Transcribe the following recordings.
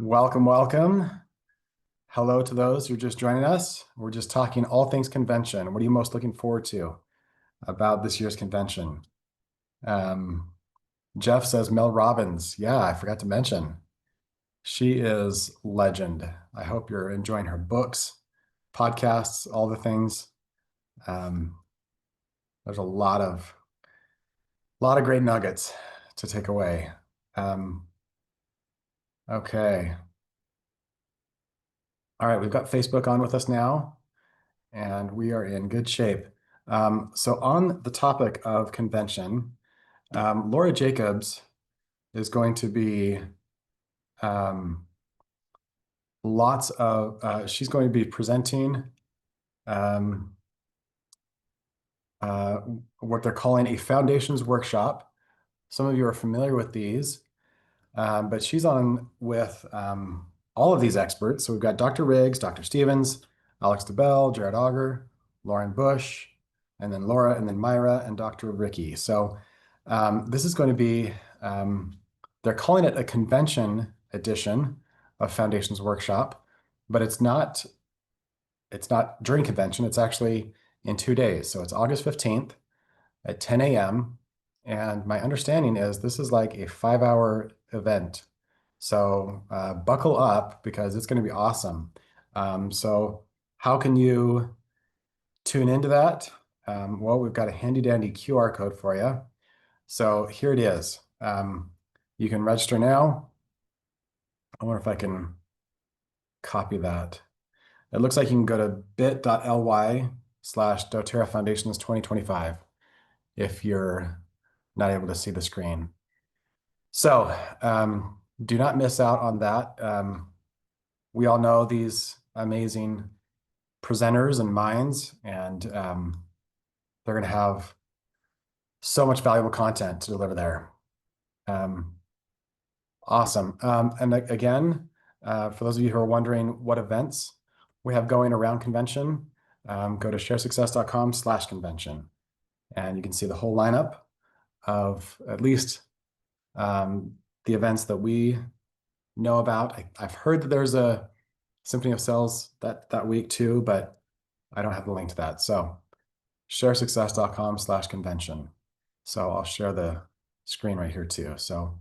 Welcome, welcome. Hello to those who are just joining us. We're just talking all things convention. What are you most looking forward to about this year's convention? Um, Jeff says Mel Robbins. Yeah, I forgot to mention. She is legend. I hope you're enjoying her books, podcasts, all the things. Um, there's a lot of great nuggets to take away. Um, okay. All right, we've got Facebook on with us now, and we are in good shape. So on the topic of convention, Laura Jacobs is going to be um, she's going to be presenting um, uh, what they're calling a foundations workshop. Some of you are familiar with these, but she's on with all of these experts. So we've got Dr. Riggs, Dr. Stevens, Alex DeBell, Jared Auger, Lauren Bush, and then Laura, and then Myra, and Dr. Ricky. So this is going to be, they're calling it a convention edition of Foundations Workshop, but it's not during convention. It's actually in 2 days. So it's August 15th at 10 a.m. And my understanding is this is like a 5-hour event. So buckle up because it's going to be awesome. So how can you tune into that? Well, we've got a handy dandy QR code for you. So here it is. You can register now. I wonder if I can copy that. It looks like you can go to bit.ly/doTERRA Foundations 2025 if you're not able to see the screen. So do not miss out on that. We all know these amazing presenters and minds, and they're going to have so much valuable content to deliver there. Awesome. And again, for those of you who are wondering what events we have going around convention, go to sharesuccess.com/convention, and you can see the whole lineup of at least the events that we know about. I've heard that there's a Symphony of Sales that week too, but I don't have the link to that. So sharesuccess.com/convention. So I'll share the screen right here too. So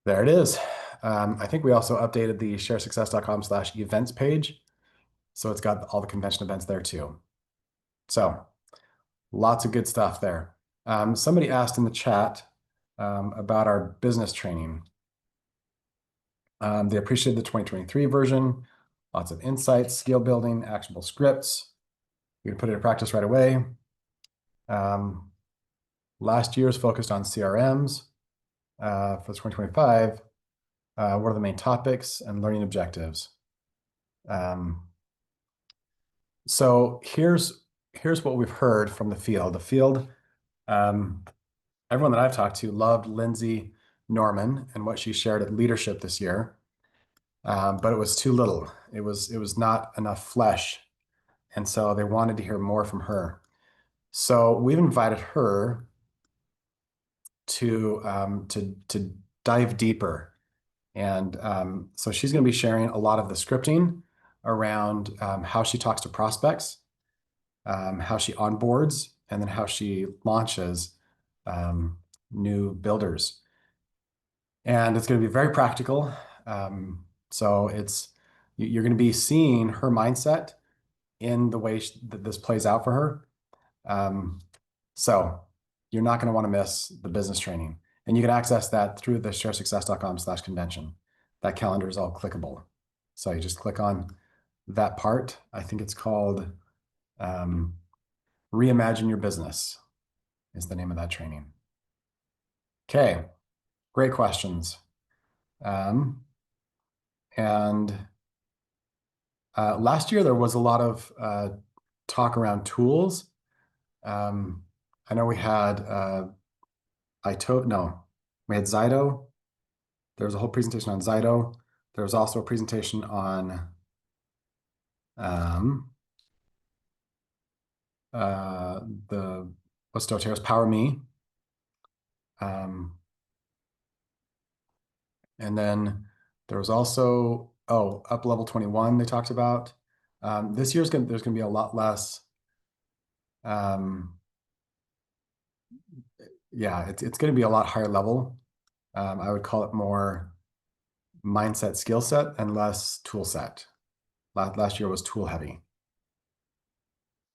there it is. I think we also updated the sharesuccess.com/events page. So it's got all the convention events there too. So lots of good stuff there. Somebody asked in the chat about our business training. They appreciated the 2023 version, lots of insights, skill building, actionable scripts. You can put it in practice right away. Last year's focused on CRMs. For 2025, what are the main topics and learning objectives? So here's what we've heard from the field. The field, everyone that I've talked to loved Lindsay Norman and what she shared at leadership this year. But it was too little. It was not enough flesh. And so they wanted to hear more from her. So we've invited her to dive deeper. And so she's going to be sharing a lot of the scripting around how she talks to prospects, how she onboards, and then how she launches new builders. And it's going to be very practical. So you're going to be seeing her mindset in the way that this plays out for her. So you're not going to want to miss the business training. And you can access that through the sharesuccess.com/convention. That calendar is all clickable. So you just click on that part. I think it's called Reimagine Your Business is the name of that training. Okay, great questions. And last year there was a lot of talk around tools. I know we had we had Zyto. There was a whole presentation on Zyto. There was also a presentation on what's doTERRA's Power Me. And then There was also, oh, up level 21 they talked about. This year's there's gonna be a lot less. Um, yeah, it's gonna be a lot higher level. I would call it more mindset skill set and less tool set. Last year was tool heavy.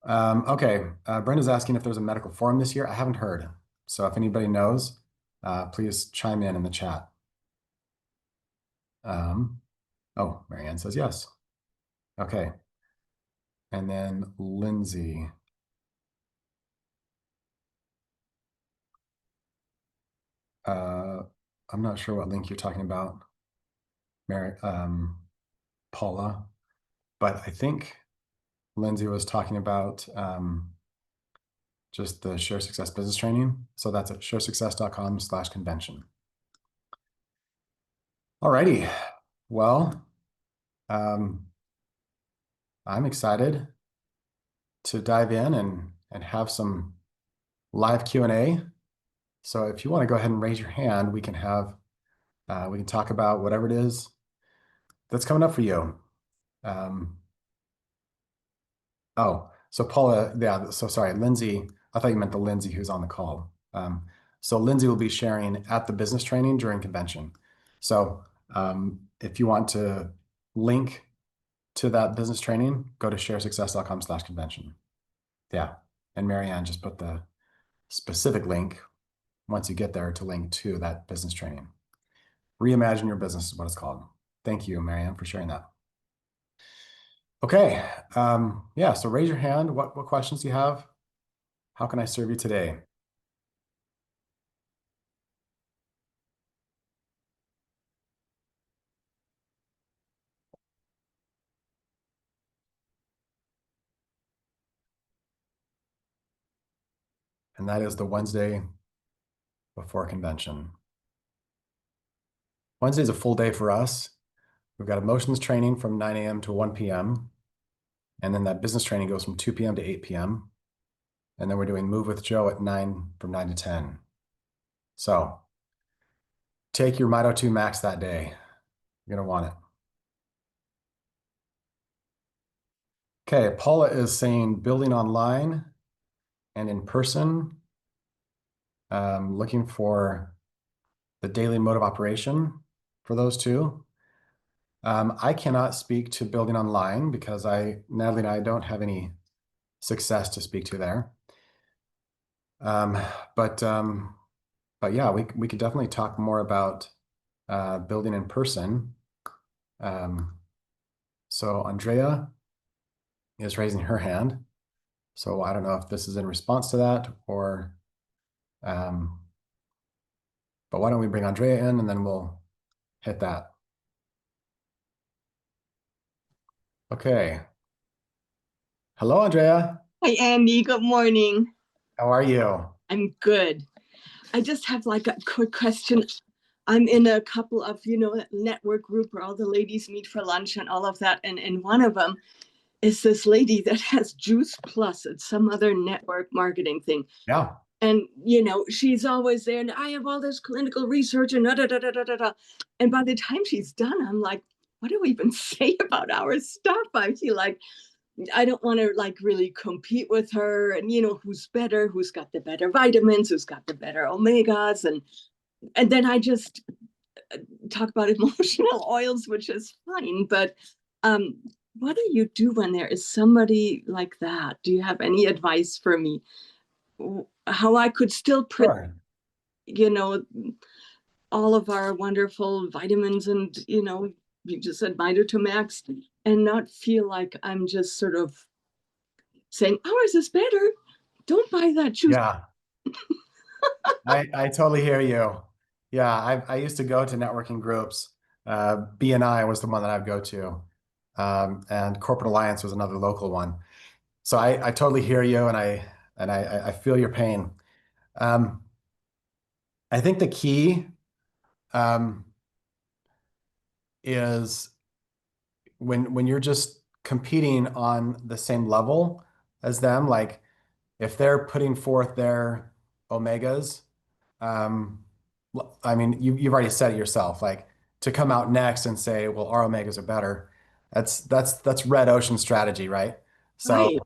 Okay, Brenda's asking if there's a medical forum this year. I haven't heard. So if anybody knows, please chime in the chat. Oh, Marianne says yes. Okay. And then Lindsay. I'm not sure what link you're talking about, Mary, Paula, but I think Lindsay was talking about just the Share Success business training. So that's at sharesuccess.com/convention. Alrighty. Well, I'm excited to dive in and have some live Q&A. So if you want to go ahead and raise your hand, we can talk about whatever it is that's coming up for you. Oh, so Paula, yeah, so sorry, Lindsay, I thought you meant the Lindsay who's on the call. So Lindsay will be sharing at the business training during convention. So if you want to link to that business training, go to sharesuccess.com/convention. Yeah. And Marianne just put the specific link once you get there to link to that business training. Reimagine your business is what it's called. Thank you, Marianne, for sharing that. Okay. Yeah, so raise your hand. What questions do you have? How can I serve you today? And that is the Wednesday before convention. Wednesday is a full day for us. We've got emotions training from 9 a.m. to 1 p.m. And then that business training goes from 2 p.m. to 8 p.m. And then we're doing Move with Joe at 9 from 9 to 10. So take your Mito 2 Max that day. You're going to want it. Okay, Paula is saying building online and in person, looking for the daily mode of operation for those two. I cannot speak to building online because Natalie and I don't have any success to speak to there. Um, but yeah, we could definitely talk more about building in person. So Andrea is raising her hand. So I don't know if this is in response to that or, but why don't we bring Andrea in and then we'll hit that. Okay. Hello, Andrea. Hi, Andy. Good morning. How are you? I'm good. I just have like a quick question. I'm in a couple of, network group where all the ladies meet for lunch and all of that. And one of them is this lady that has Juice Plus. It's some other network marketing thing. Yeah. And, she's always there. And I have all this clinical research and da, da, da, da, da, da. And by the time she's done, I'm like, what do we even say about our stuff? I feel like I don't want to like really compete with her and who's better, who's got the better vitamins, who's got the better omegas, and then I just talk about emotional oils, which is fine, but what do you do when there is somebody like that? Do you have any advice for me how I could still put Sure. all of our wonderful vitamins and you just said Max and not feel like I'm just sort of saying ours is better, don't buy that juice. Yeah. I totally hear you. Yeah, I used to go to networking groups. BNI was the one that I'd go to. And Corporate Alliance was another local one. So I totally hear you and I feel your pain. I think the key is when you're just competing on the same level as them, like if they're putting forth their omegas, I mean, you've already said it yourself, like to come out next and say, well, our omegas are better. That's red ocean strategy, right? So Right.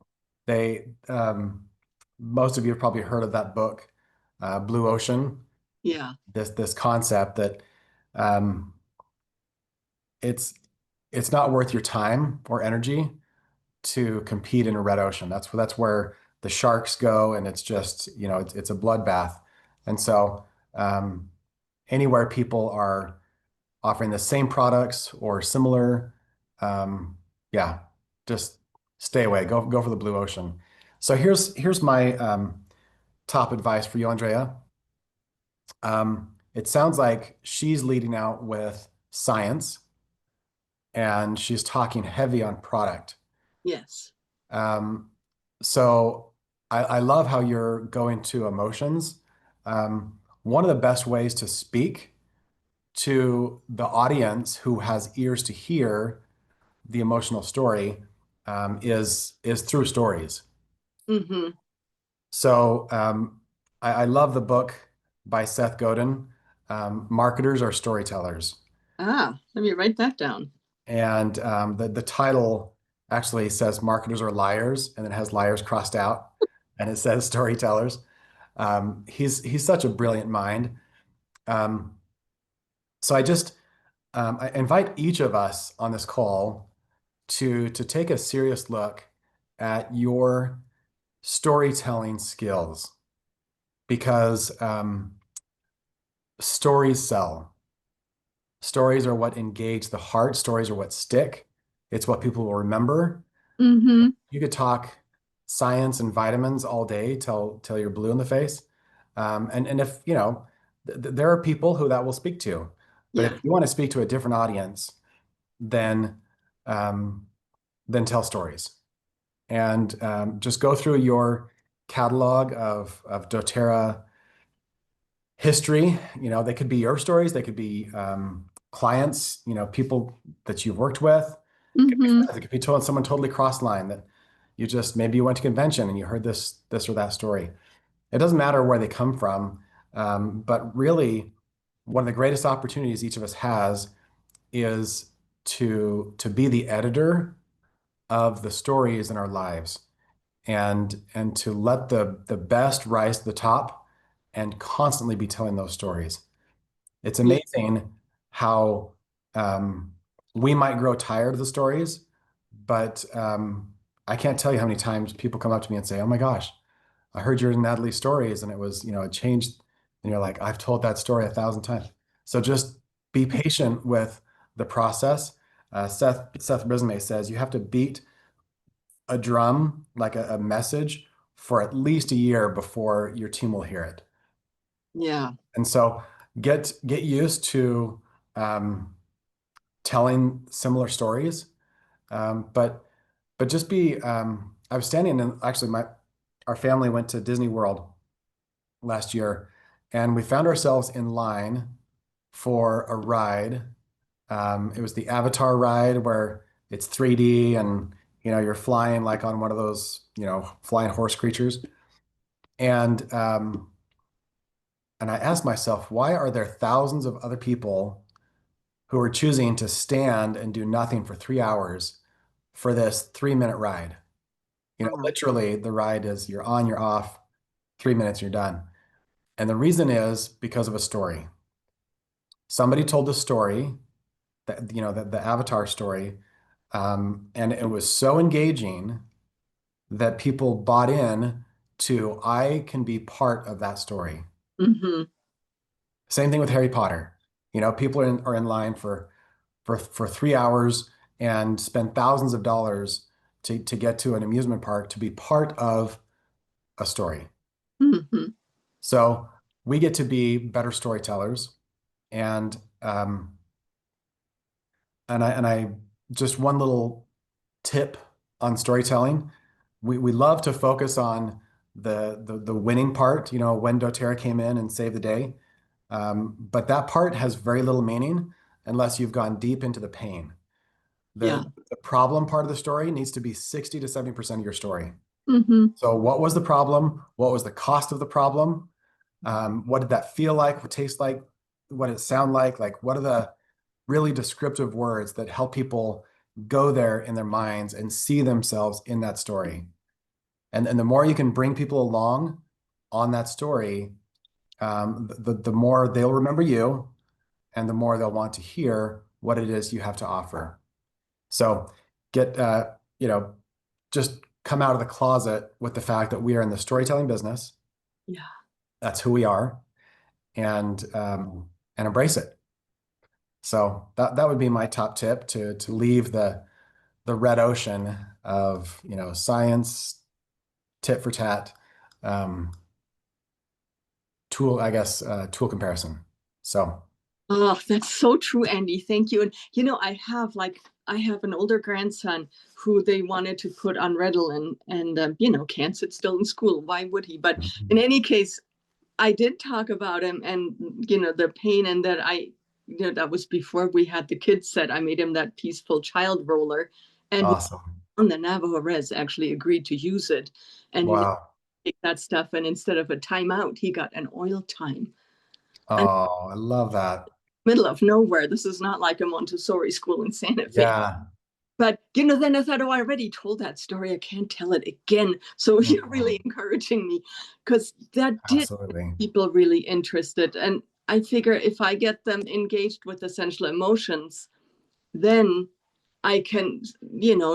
they most of you have probably heard of that book, Blue Ocean. Yeah. This concept that um, it's it's not worth your time or energy to compete in a red ocean. That's where the sharks go, and it's just, it's a bloodbath. And so anywhere people are offering the same products or similar, yeah, just stay away. Go for the blue ocean. So here's my top advice for you, Andrea. It sounds like she's leading out with science and she's talking heavy on product. Yes. Um, so I love how you're going to emotions. One of the best ways to speak to the audience who has ears to hear the emotional story is through stories. Mm-hmm. So I love the book by Seth Godin. Marketers are storytellers. Ah, let me write that down. And the title actually says marketers are liars, and it has liars crossed out, and it says storytellers. He's such a brilliant mind. Um, so I invite each of us on this call to take a serious look at your storytelling skills because stories sell. Stories are what engage the heart. Stories are what stick. It's what people will remember. Mm-hmm. You could talk science and vitamins all day till you're blue in the face. And if, there are people who that will speak to. But if Yeah. you want to speak to a different audience, then um, then tell stories. And just go through your catalog of doTERRA history. They could be your stories, they could be clients, people that you've worked with. It could be Mm-hmm. friends. It could be someone totally cross line that maybe you went to convention and you heard this or that story. It doesn't matter where they come from, but really, one of the greatest opportunities each of us has is to be the editor of the stories in our lives and to let the best rise to the top and constantly be telling those stories. It's Yeah. amazing how we might grow tired of the stories, but I can't tell you how many times people come up to me and say, "Oh my gosh, I heard your Natalie stories, and it was, it changed." And you're like, "I've told that story 1,000 times." So just be patient with the process. Seth Brismay says you have to beat a drum, like a message, for at least a year before your team will hear it. Yeah. And so get used to um, telling similar stories, but just be. I was standing in actually my our family went to Disney World last year, and we found ourselves in line for a ride. It was the Avatar ride where it's 3D and you're flying like on one of those flying horse creatures. And and I asked myself, why are there thousands of other people who are choosing to stand and do nothing for 3 hours for this 3-minute ride? Wow. Literally the ride is you're on, you're off, 3 minutes, you're done. And the reason is because of a story. Somebody told the story that, the Avatar story, and it was so engaging that people bought in to, I can be part of that story. Mm-hmm. Same thing with Harry Potter. People are in line for 3 hours and spend thousands of dollars to get to an amusement park to be part of a story. Mm-hmm. So we get to be better storytellers. And and I just one little tip on storytelling. We love to focus on the winning part, when doTERRA came in and saved the day. But that part has very little meaning unless you've gone deep into the pain. Yeah. The problem part of the story needs to be 60 to 70% of your story. Mm-hmm. So what was the problem? What was the cost of the problem? What did that feel like? What taste like? What did it sound like? Like, what are the really descriptive words that help people go there in their minds and see themselves in that story. And the more you can bring people along on that story, the more they'll remember you and the more they'll want to hear what it is you have to offer. So get, just come out of the closet with the fact that we are in the storytelling business. Yeah. That's who we are, and embrace it. So that would be my top tip, to leave the red ocean of, science, tit for tat, um, tool, I guess, tool comparison. So Oh, that's so true, Andy. Thank you. And I have an older grandson who they wanted to put on Ritalin, and can't sit still in school. Why would he? But in any case, I did talk about him, and the pain, and that that was before we had the kids set. I made him that peaceful child roller, and awesome. on the Navajo Res actually agreed to use it, and he Wow. take that stuff, and instead of a timeout, he got an oil time. And Oh, I love that. middle of nowhere. This is not like a Montessori school in Santa Fe. Yeah. But then I thought, oh, I already told that story. I can't tell it again. So you're really Mhm. encouraging me, because that did Absolutely. people really interested. And I figure if I get them engaged with essential emotions, then I can,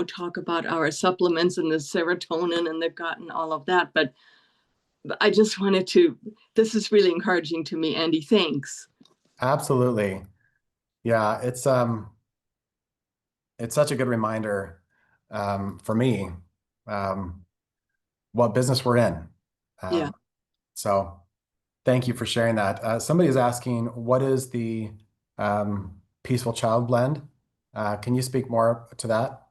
talk about our supplements and the serotonin and the gut and all of that. But I just wanted to, this is really encouraging to me, Andy. Thanks. Absolutely. Yeah, it's such a good reminder, for me, um, what business we're in. Yeah. Um, so thank you for sharing that. Somebody is asking, what is the Peaceful Child blend? Can you speak more to that?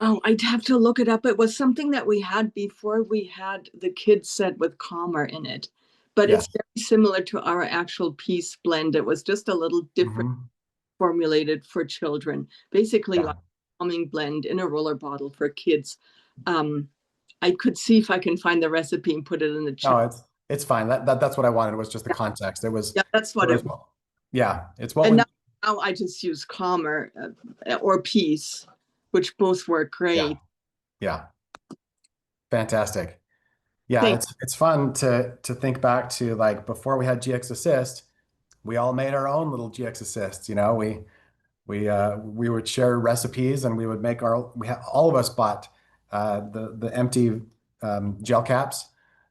Oh, I'd have to look it up. It was something that we had before we had the kids set with Calmer in it. But it's Yes. very similar to our actual peace blend. It was just a little different, Hmm. formulated for children. Basically Yeah. like a calming blend in a roller bottle for kids. Um, I could see if I can find the recipe and put it in the chat. No, it's fine. That's what I wanted, was just the Yeah, context. It was yeah, that's it what it was was. yeah, it's what And we now I just use Calmer or Peace, which both work yeah, great. yeah. Fantastic. Yeah, Thank it's fun to think back to, like, before we had GX Assist, we all made our own little GX Assists, we would share recipes, and we would make all of us bought the empty gel caps,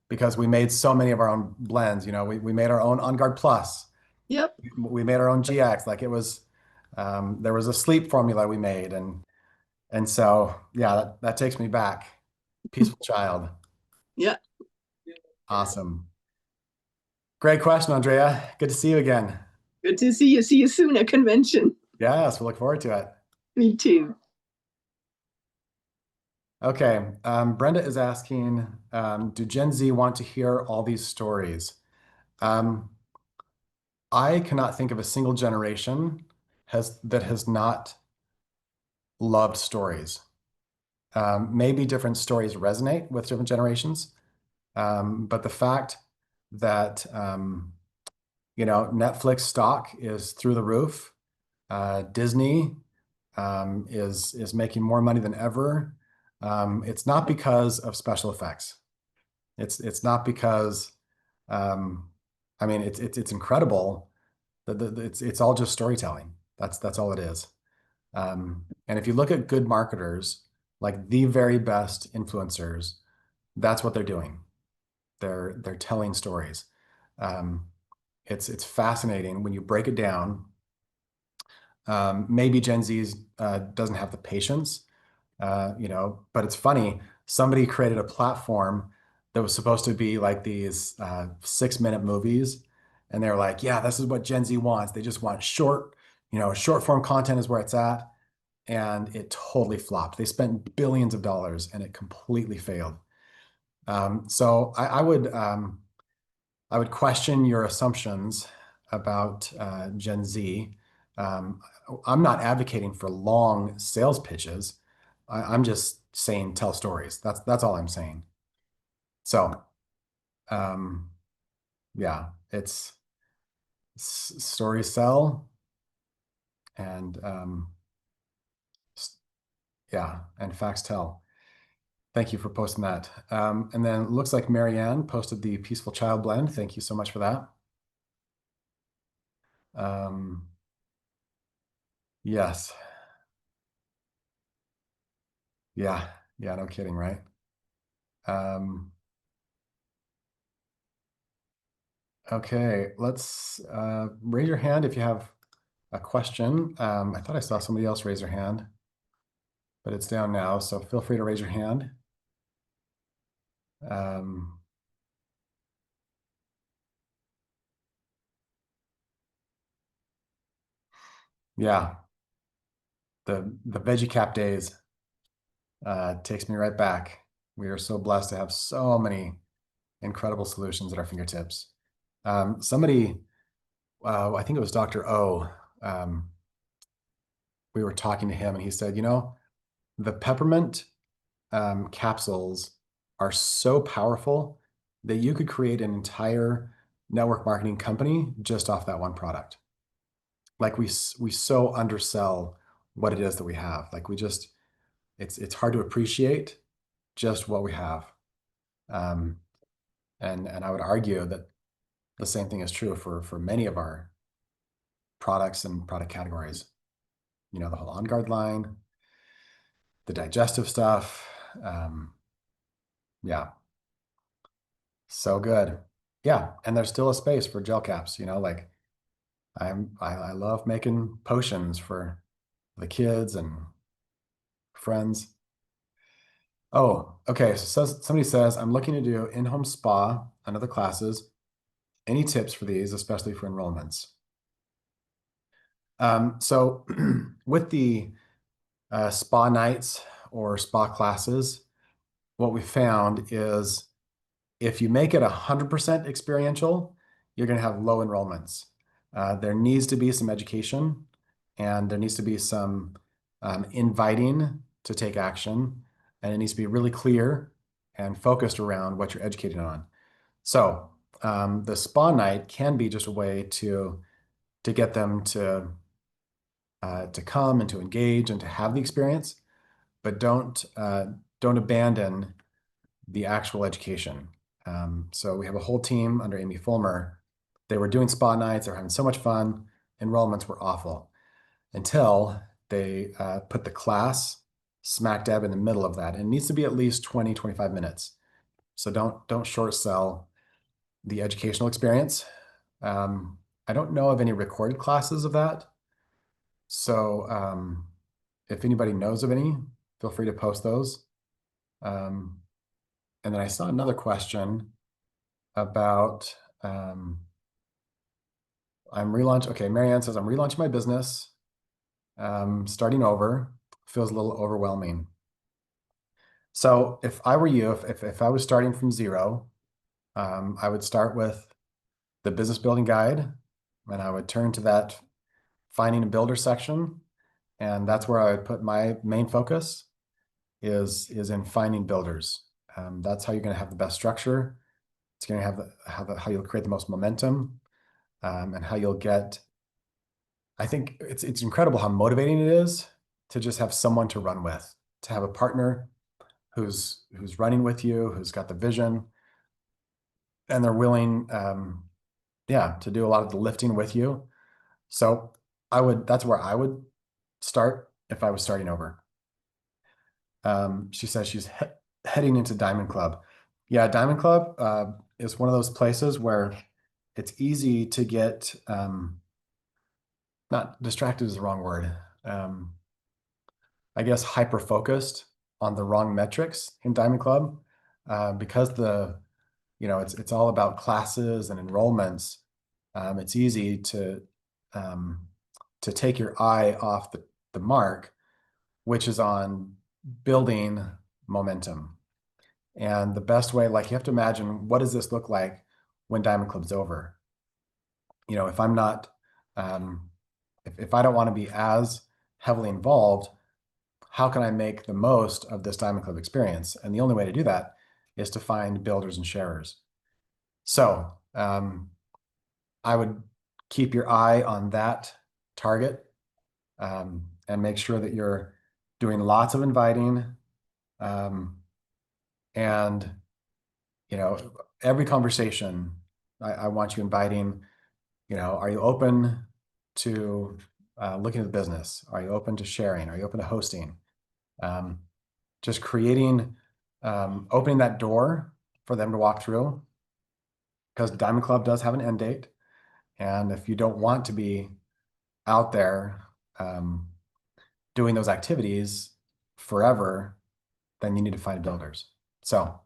because we made so many of our own blends. We made our own On Guard Plus. Yep. We made our own GX. Like, it was, there was a sleep formula we made, and so yeah, that takes me back. Peaceful Child. Yeah. Awesome. Great question, Andrea. Good to see you again. Good to see you. See you soon at convention. Yes, we look forward to it. Me too. Okay, Brenda is asking, do Gen Z want to hear all these stories? Um, I cannot think of a single generation that has not loved stories. Maybe different stories resonate with different generations, but the fact that Netflix stock is through the roof, Disney is making more money than ever. It's not because of special effects. It's not because, um, I mean, it's incredible. It's all just storytelling. That's all it is. And if you look at good marketers, like the very best influencers, that's what they're doing. They're telling stories. Um, it's fascinating when you break it down. Maybe Gen Z doesn't have the patience, but it's funny. Somebody created a platform that was supposed to be like these 6-minute movies, and they're like, "Yeah, this is what Gen Z wants. They just want short form content is where it's at." And it totally flopped. They spent billions of dollars, and it completely failed. So I would question your assumptions about Gen Z. Um, I'm not advocating for long sales pitches. I'm just saying tell stories. That's all I'm saying. So, um, yeah, stories sell. And yeah, and facts tell. Thank you for posting that. And then it looks like Marianne posted the Peaceful Child Blend. Thank you so much for that. Yes. Yeah. Yeah, no kidding, right? Um, okay, let's raise your hand if you have a question. I thought I saw somebody else raise their hand, but it's down now, so feel free to raise your hand. Um, yeah, the Veggie Cap days takes me right back. We are so blessed to have so many incredible solutions at our fingertips. Somebody, I think it was Dr. O, we were talking to him and he said, the peppermint capsules are so powerful that you could create an entire network marketing company just off that one product. Like we so undersell what it is that we have. Like it's hard to appreciate just what we have. And I would argue that the same thing is true for many of our products and product categories. The whole On Guard line, the digestive stuff. Yeah, so good. Yeah, and there's still a space for gel caps. Like I love making potions for the kids and friends. Oh, okay. So somebody says I'm looking to do in-home spa and other classes. Any tips for these, especially for enrollments? So with the spa nights or spa classes, what we found is if you make it 100% experiential, you're going to have low enrollments. There needs to be some education and there needs to be some inviting to take action, and it needs to be really clear and focused around what you're educating on. So the spa night can be just a way to get them to come and to engage and to have the experience, but don't abandon the actual education. So we have a whole team under Amy Fulmer. They were doing spa nights. They were having so much fun. Enrollments were awful until they put the class smack dab in the middle of that. And it needs to be at least 20, 25 minutes. So don't short sell the educational experience. I don't know of any recorded classes of that. So if anybody knows of any, feel free to post those. And then I saw another question about I'm relaunch. Okay, Marianne says I'm relaunching my business, starting over. Feels a little overwhelming. So if I were you, if I was starting from zero, I would start with the business building guide, and I would turn to that finding a builder section, and that's where I would put my main focus is in finding builders. That's how you're going to have the best structure. It's going to have how you'll create the most momentum, and how you'll get. I think it's incredible how motivating it is to just have someone to run with, to have a partner who's running with you, who's got the vision, and they're willing, yeah, to do a lot of the lifting with you. So that's where I would start if I was starting over. She says she's heading into Diamond Club. Yeah, Diamond Club is one of those places where it's easy to get, not distracted is the wrong word. I guess hyper focused on the wrong metrics in Diamond Club, because it's all about classes and enrollments. It's easy to take your eye off the mark, which is on building momentum. And the best way, like you have to imagine, what does this look like when Diamond Club's over? If I'm not, if I don't want to be as heavily involved, how can I make the most of this Diamond Club experience? And the only way to do that is to find builders and sharers. So I would keep your eye on that target and make sure that you're doing lots of inviting. And, every conversation, I want you inviting, are you open to looking at the business? Are you open to sharing? Are you open to hosting? Just creating, opening that door for them to walk through, because Diamond Club does have an end date. And if you don't want to be out there doing those activities forever, then you need to find builders. So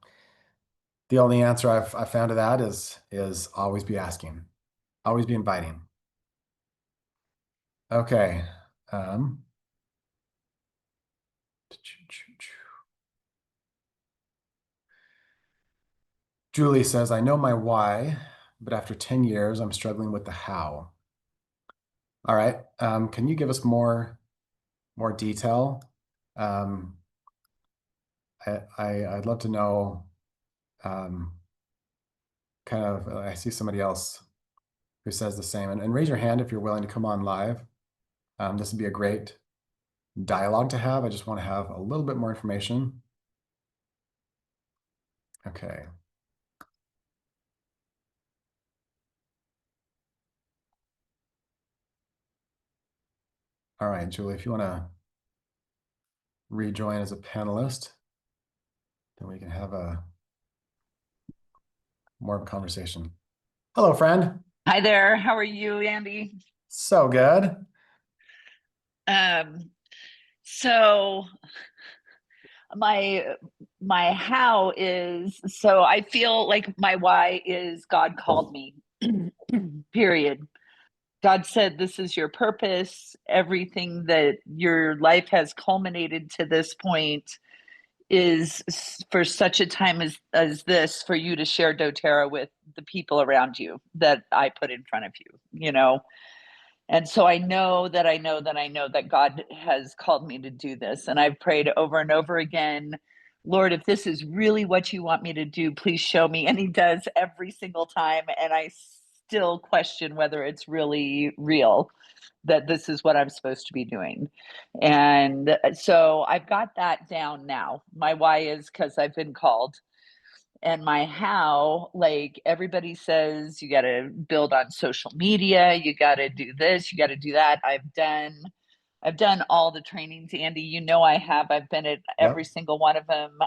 the only answer I've found to that is always be asking, always be inviting. Okay. Julie says, I know my why, but after 10 years, I'm struggling with the how. All right. Can you give us more detail? I'd love to know, kind of, I see somebody else who says the same, and raise your hand if you're willing to come on live. This would be a great dialogue to have. I just want to have a little bit more information. Okay. All right, Julie, if you want to rejoin as a panelist, then we can have more of a conversation. Hello, friend. Hi there. How are you, Andy? So good. So my how is, so I feel like my why is God called me. Period. God said, this is your purpose. Everything that your life has culminated to this point is for such a time as this, for you to share doTERRA with the people around you that I put in front of you. And so I know that God has called me to do this. And I've prayed over and over again, Lord, if this is really what you want me to do, please show me. And he does every single time. And I still question whether it's really real that this is what I'm supposed to be doing. And so I've got that down now. My why is because I've been called. And my how, like everybody says, you got to build on social media, you got to do this, you got to do that. I've done all the trainings, Andy. I've been at every Yep. single one of them.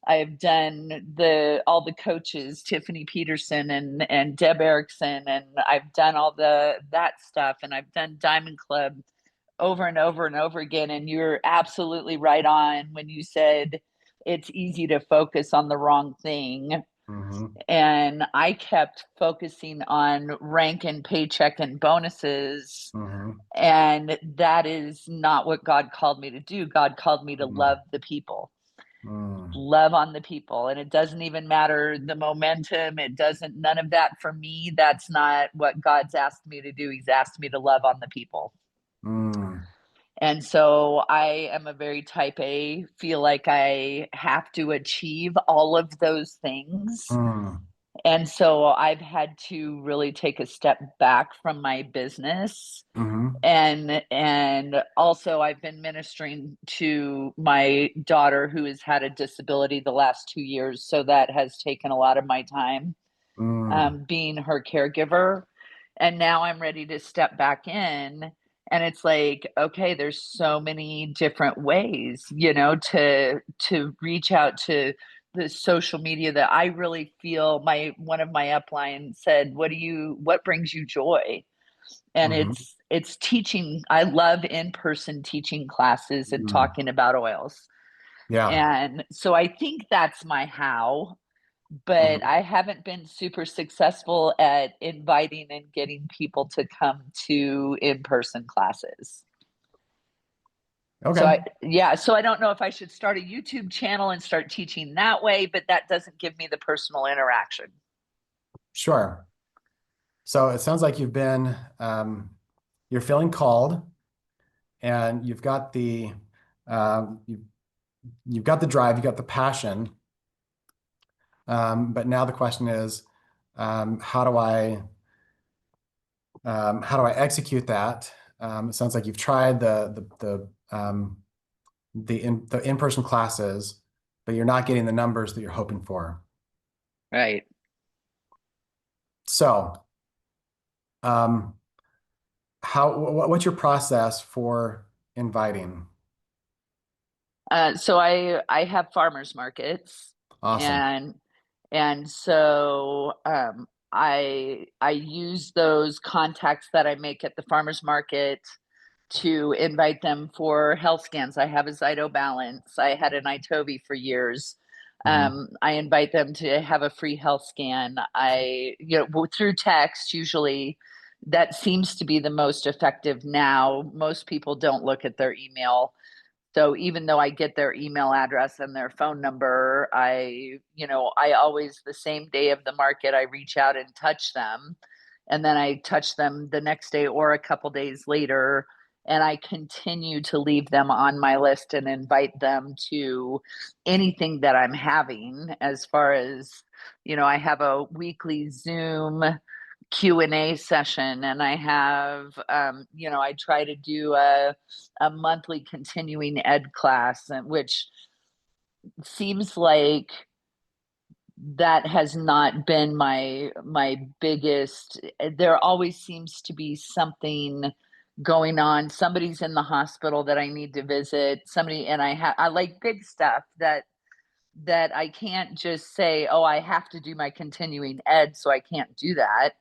I've done all the coaches, Tiffany Peterson and Deb Erickson, and I've done all that stuff, and I've done Diamond Club over and over and over again. And you're absolutely right on when you said it's easy to focus on the wrong thing. Mm-hmm. And I kept focusing on rank and paycheck and bonuses. Mm-hmm. And that is not what God called me to do. God called me to love the people, love on the people. And it doesn't even matter the momentum. None of that for me. That's not what God's asked me to do. He's asked me to love on the people. And so I am a very type A, feel like I have to achieve all of those things. And so I've had to really take a step back from my business. And also I've been ministering to my daughter who has had a disability the last 2 years. So that has taken a lot of my time, being her caregiver. And now I'm ready to step back in. And it's like, okay, there's so many different ways, to reach out to the social media that I really feel. One of my upline said, what brings you joy? And it's teaching. I love in-person teaching classes and talking about oils. Yeah. And so I think that's my how, but I haven't been super successful at inviting and getting people to come to in-person classes. Okay. So I don't know if I should start a YouTube channel and start teaching that way, but that doesn't give me the personal interaction. Sure. So it sounds like you're feeling called, and you've got the you've got the drive, you've got the passion. But now the question is, how do I execute that It sounds like you've tried the in-person classes, but you're not getting the numbers that you're hoping for. Right. So, what's your process for inviting? So I have farmers markets, Awesome. and so I use those contacts that I make at the farmers market to invite them for health scans. I have a Zyto Balance. I had an Itovi for years. Mhm. I invite them to have a free health scan. Through text usually. That seems to be the most effective now. Most people don't look at their email. So even though I get their email address and their phone number, I always, the same day of the market, I reach out and touch them. And then I touch them the next day or a couple days later. And I continue to leave them on my list and invite them to anything that I'm having as far as, I have a weekly Zoom Q&A session, and I have I try to do a monthly continuing ed class, and which seems like that has not been my biggest. There always seems to be something going on. Somebody's in the hospital that I need to visit, somebody, and I like big stuff that I can't just say, oh, I have to do my continuing ed, so I can't do that.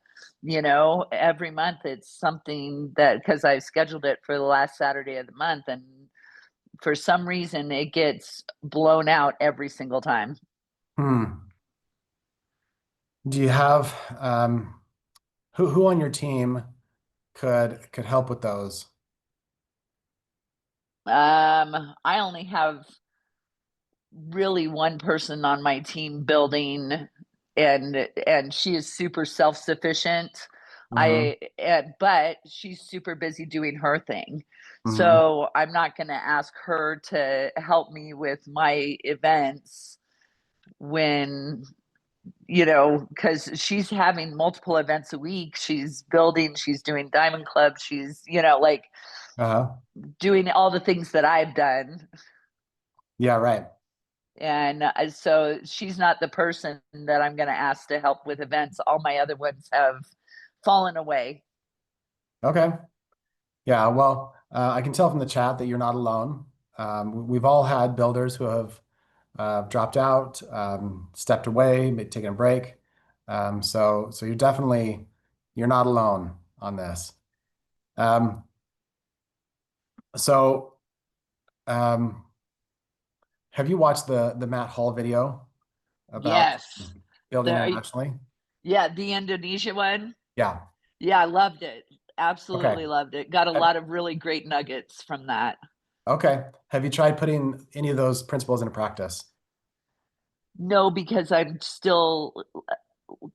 Every month it's something that, because I've scheduled it for the last Saturday of the month, and for some reason it gets blown out every single time. Hmm. Do you have who on your team could help with those? I only have really one person on my team building, and she is super self-sufficient. Hmm. But she's super busy doing her thing, Hmm. so I'm not going to ask her to help me with my events when, because she's having multiple events a week. She's building, she's doing diamond club, she's like Uh-huh. doing all the things that I've done. Yeah, right. And so she's not the person that I'm going to ask to help with events. All my other ones have fallen away. Okay. Yeah, well, I can tell from the chat that you're not alone. We've all had builders who have dropped out, stepped away, taken a break. So you're not alone on this. Um, so um, have you watched the Matt Hall video about Yes. building There, internationally? yeah, the Indonesia one. Yeah. Yeah, I loved it. Okay. Absolutely loved it. Got a Uh, lot of really great nuggets from that. Okay. Have you tried putting any of those principles into practice? No, because I'm still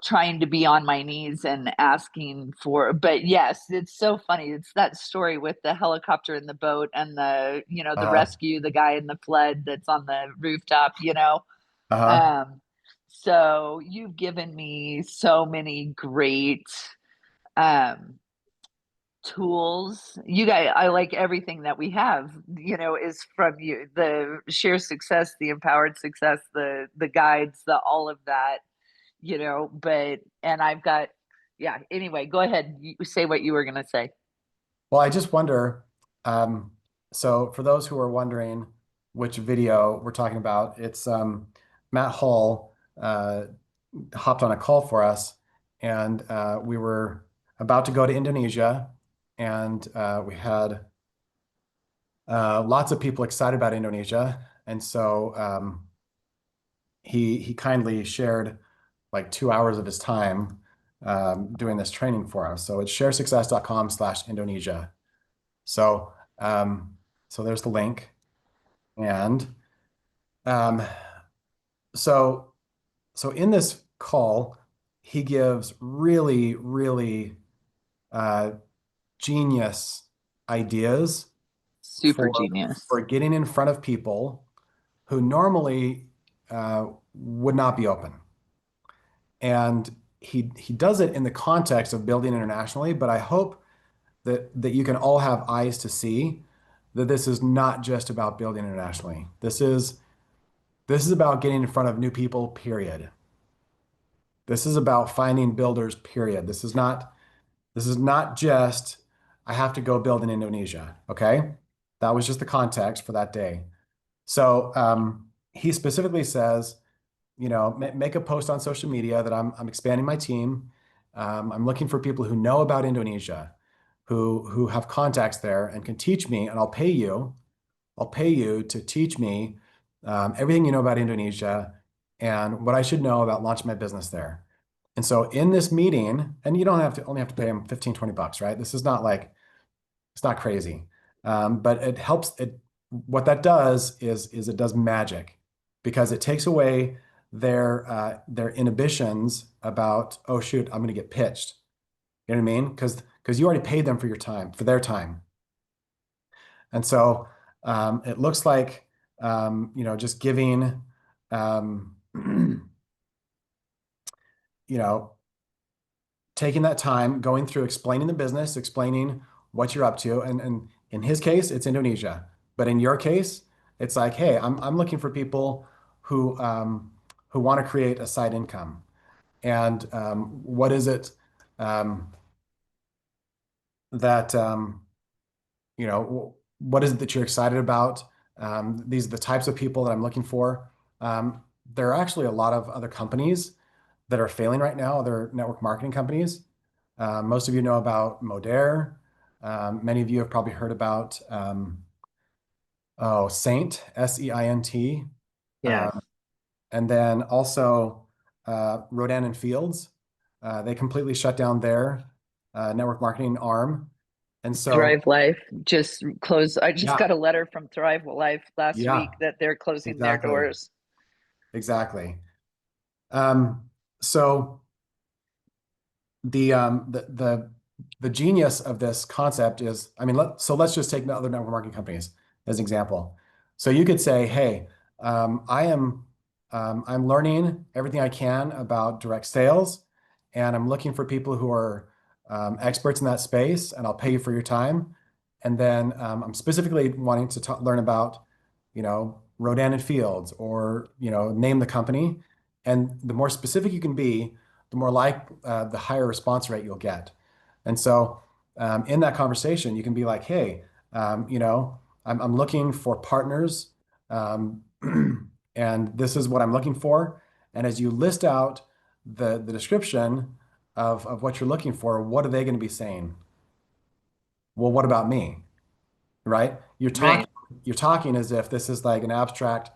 trying to be on my knees and asking for, but yes, it's so funny. It's that story with the helicopter and the boat and the Uh-huh. rescue, the guy in the flood that's on the rooftop. Uh-huh. Um, so you've given me so many great um tools. You guys, I like everything that we have, is from you. The share success, the empowered success, the guides, the all of that, but and I've got, yeah, anyway, go ahead. You say what you were gonna say. Well, I just wonder, um, so for those who are wondering which video we're talking about, it's Matt Hall hopped on a call for us, and we were about to go to Indonesia, and we had lots of people excited about Indonesia, and so he kindly shared like 2 hours of his time doing this training for us. So it's sharesuccess.com/Indonesia. So, so there's the link. And um, so, so in this call, he gives really, really uh, genius ideas Super genius. for getting in front of people who normally would not be open. And he does it in the context of building internationally, but I hope that you can all have eyes to see that this is not just about building internationally. This is about getting in front of new people, period. This is about finding builders, period. This is not just I have to go build in Indonesia, okay? That was just the context for that day. So he specifically says, make a post on social media that I'm expanding my team. I'm looking for people who know about Indonesia, who have contacts there and can teach me, and I'll pay you. I'll pay you to teach me everything you know about Indonesia and what I should know about launching my business there. And so in this meeting, and you don't have to only have to pay them 15, 20 bucks, right? This is not like, it's not crazy. But it helps what that does is it does magic because it takes away their inhibitions about, oh shoot, I'm gonna get pitched. You know what I mean? Because you already paid them for your time, for their time. And so it looks like just giving taking that time, going through explaining the business, explaining what you're up to. And in his case, it's Indonesia. But in your case, it's like, hey, I'm looking for people who want to create a side income. And what is it that what is it that you're excited about? These are the types of people that I'm looking for. There are actually a lot of other companies that are failing right now, other network marketing companies. Most of you know about Modere. Many of you have probably heard about Saint, Seint. Yes. And then also Rodan and Fields. They completely shut down their network marketing arm. And so, Thrive Life just closed. I just yeah, got a letter from Thrive Life last yeah, week that they're closing their exactly, doors. exactly. So the genius of this concept is, I mean, let's just take the other network marketing companies as an example. So you could say, hey, I'm learning everything I can about direct sales, and I'm looking for people who are experts in that space, and I'll pay you for your time. And then I'm specifically wanting to learn about, Rodan and Fields, or name the company. And the more specific you can be, the more the higher response rate you'll get. And so in that conversation, you can be like, hey, I'm looking for partners, and this is what I'm looking for. And as you list out the description of what you're looking for, what are they going to be saying? Well, what about me? Right? Right. You're talking as if this is like an abstract,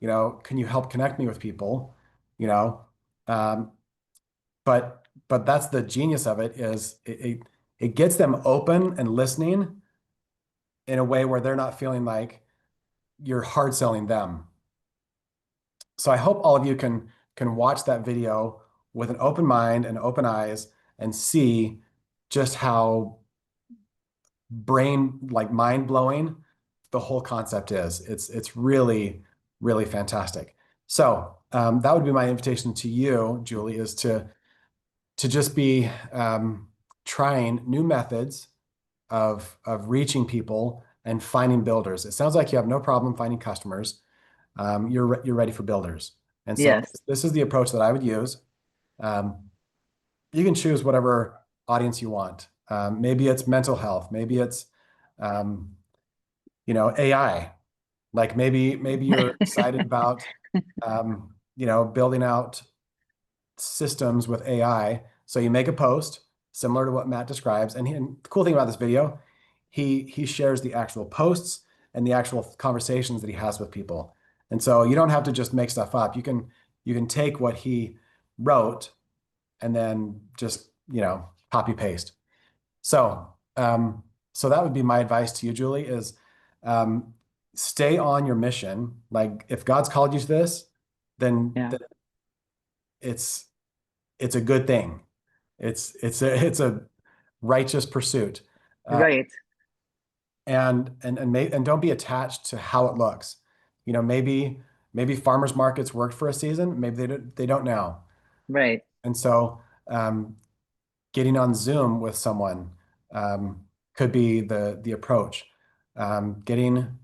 can you help connect me with people? You know, um, but that's the genius of it is it gets them open and listening in a way where they're not feeling like you're hard selling them. So I hope all of you can watch that video with an open mind and open eyes and see just how like mind blowing the whole concept is. It's really, really fantastic. So that would be my invitation to you, Julie, is to just be trying new methods of reaching people and finding builders. It sounds like you have no problem finding customers. You're ready for builders. And so Yes. this is the approach that I would use. You can choose whatever audience you want. Maybe it's mental health. Maybe it's AI. Like maybe you're excited about building out systems with AI. So you make a post similar to what Matt describes. And the cool thing about this video, he shares the actual posts and the actual conversations that he has with people. And so you don't have to just make stuff up. You can take what he wrote and then just, copy paste. So so that would be my advice to you, Julie, is stay on your mission. Like if God's called you to this, then Yeah. it's a good thing. It's a righteous pursuit. Right. And don't be attached to how it looks. Maybe farmers markets worked for a season, maybe they don't now. Right. And so getting on Zoom with someone could be the approach. Getting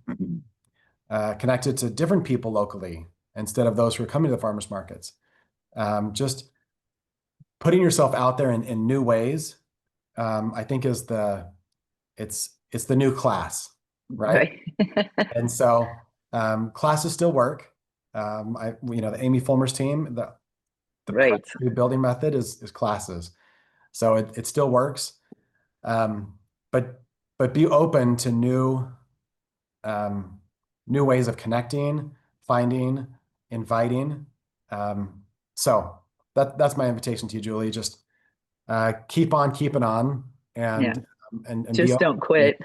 connected to different people locally instead of those who are coming to the farmers markets. Just putting yourself out there in new ways, I think is it's the new class, right? And so classes still work. The Amy Fulmer's team, the Right. primary building method is classes. So it still works. But be open to new ways of connecting, finding, inviting. So that's my invitation to you, Julie. Just keep on keeping on and be Just open. don't quit.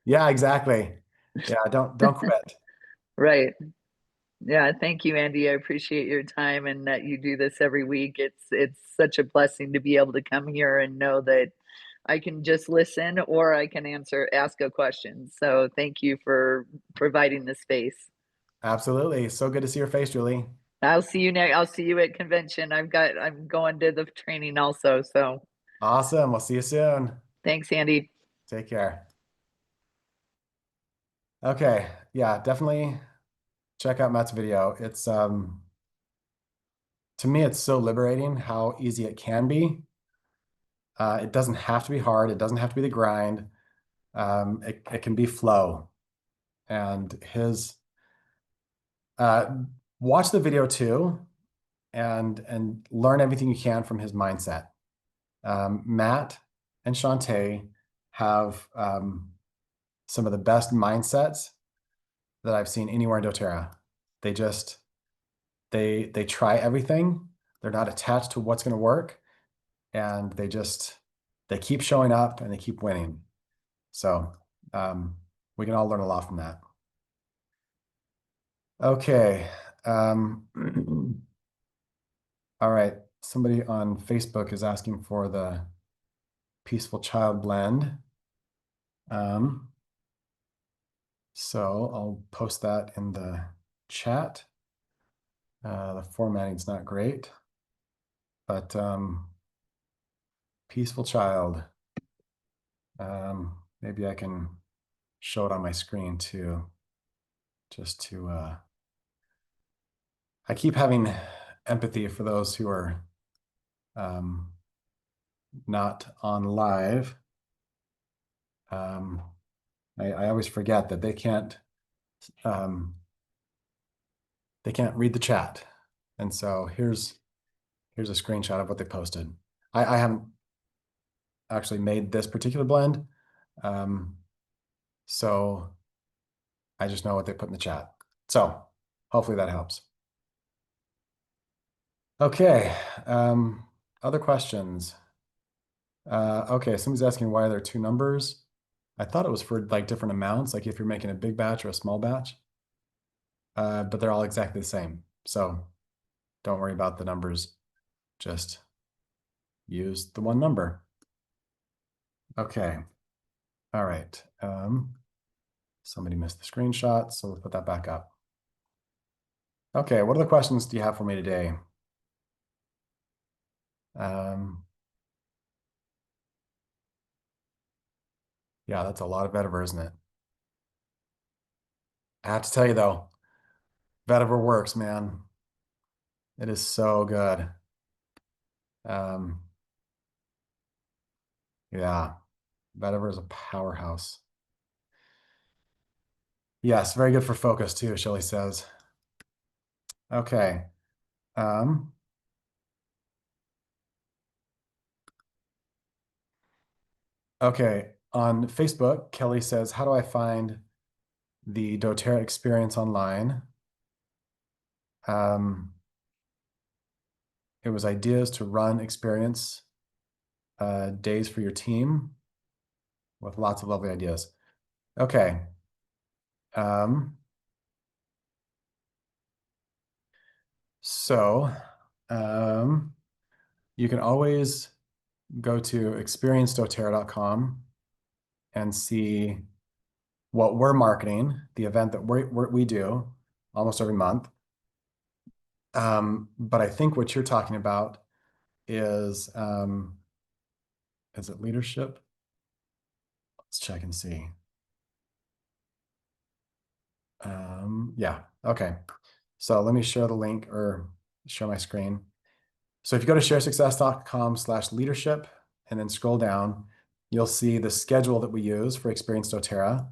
Yeah, exactly. Yeah, don't quit. Right. Yeah, thank you, Andy. I appreciate your time and that you do this every week. It's such a blessing to be able to come here and know that I can just listen or I can ask a question. So thank you for providing the space. Absolutely. So good to see your face, Julie. I'll see you at convention. I'm going to the training also. So Awesome. We'll see you soon. thanks, Andy. Take care. Okay. Yeah, definitely check out Matt's video. It's to me, it's so liberating how easy it can be. It doesn't have to be hard. It doesn't have to be the grind. It can be flow. And watch the video too, and learn everything you can from his mindset. Matt and Shantae have some of the best mindsets that I've seen anywhere in doTERRA. They try everything. They're not attached to what's going to work, and they keep showing up and they keep winning. So we can all learn a lot from that. Okay. All right. Somebody on Facebook is asking for the Peaceful Child blend. So I'll post that in the chat. The formatting's not great, but Peaceful Child. Maybe I can show it on my screen too, just to, I keep having empathy for those who are not on live. I always forget that they can't read the chat. And so here's a screenshot of what they posted. I haven't actually made this particular blend. So I just know what they put in the chat. So hopefully that helps. Okay. Other questions? Okay, somebody's asking why there are two numbers. I thought it was for like different amounts, like if you're making a big batch or a small batch. But they're all exactly the same. So don't worry about the numbers. Just use the one number. Okay. All right. Somebody missed the screenshot, so we'll put that back up. Okay, what other questions do you have for me today? Yeah, that's a lot of vetiver, isn't it? I have to tell you though, vetiver works, man. It is so good. Yeah, vetiver is a powerhouse. Yes, very good for focus too, Shelley says. Okay. Okay, on Facebook, Kelly says, how do I find the doTERRA experience online? It was ideas to run experience days for your team with lots of lovely ideas. Okay. So you can always go to experiencedoterra.com and see what we're marketing, the event that we do almost every month. But I think what you're talking about is it leadership? Let's check and see. Yeah, okay. So let me share the link or share my screen. So if you go to sharesuccess.com/leadership and then scroll down, you'll see the schedule that we use for Experienced doTERRA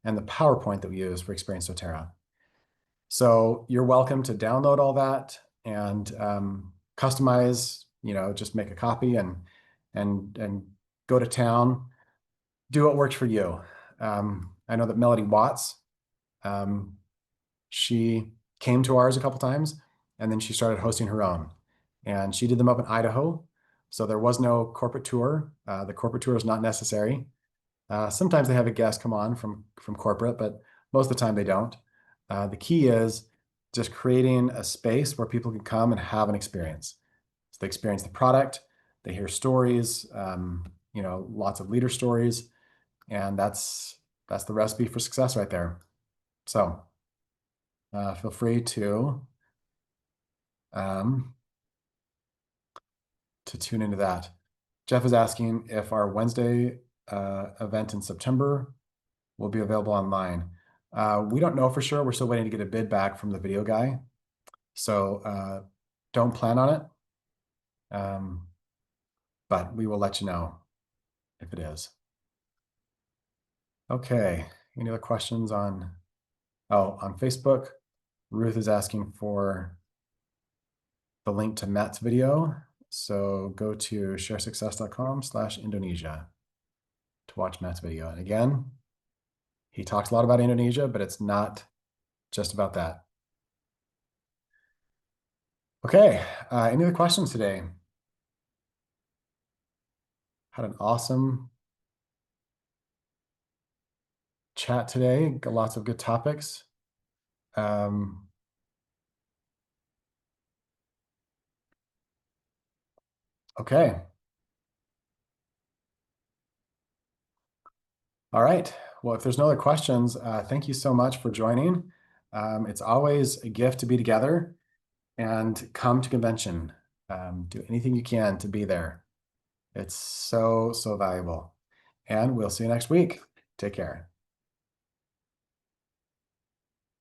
and the PowerPoint that we use for Experienced doTERRA. So you're welcome to download all that and customize, just make a copy and go to town, do what works for you. I know that Melody Watts, she came to ours a couple times and then she started hosting her own. And she did them up in Idaho. So there was no corporate tour. The corporate tour is not necessary. Sometimes they have a guest come on from corporate, but most of the time they don't. The key is just creating a space where people can come and have an experience. So they experience the product, they hear stories, lots of leader stories, and that's the recipe for success right there. So feel free to tune into that. Jeff is asking if our Wednesday event in September will be available online. We don't know for sure. We're still waiting to get a bid back from the video guy. So don't plan on it. But we will let you know if it is. Okay, any other questions on Facebook? Ruth is asking for the link to Matt's video. So go to sharesuccess.com/Indonesia to watch Matt's video. And again, he talks a lot about Indonesia, but it's not just about that. Okay, any other questions today? Had an awesome chat today. Got lots of good topics. Okay. All right. Well, if there's no other questions, thank you so much for joining. It's always a gift to be together and come to convention. Do anything you can to be there. It's so, so valuable. And we'll see you next week. Take care.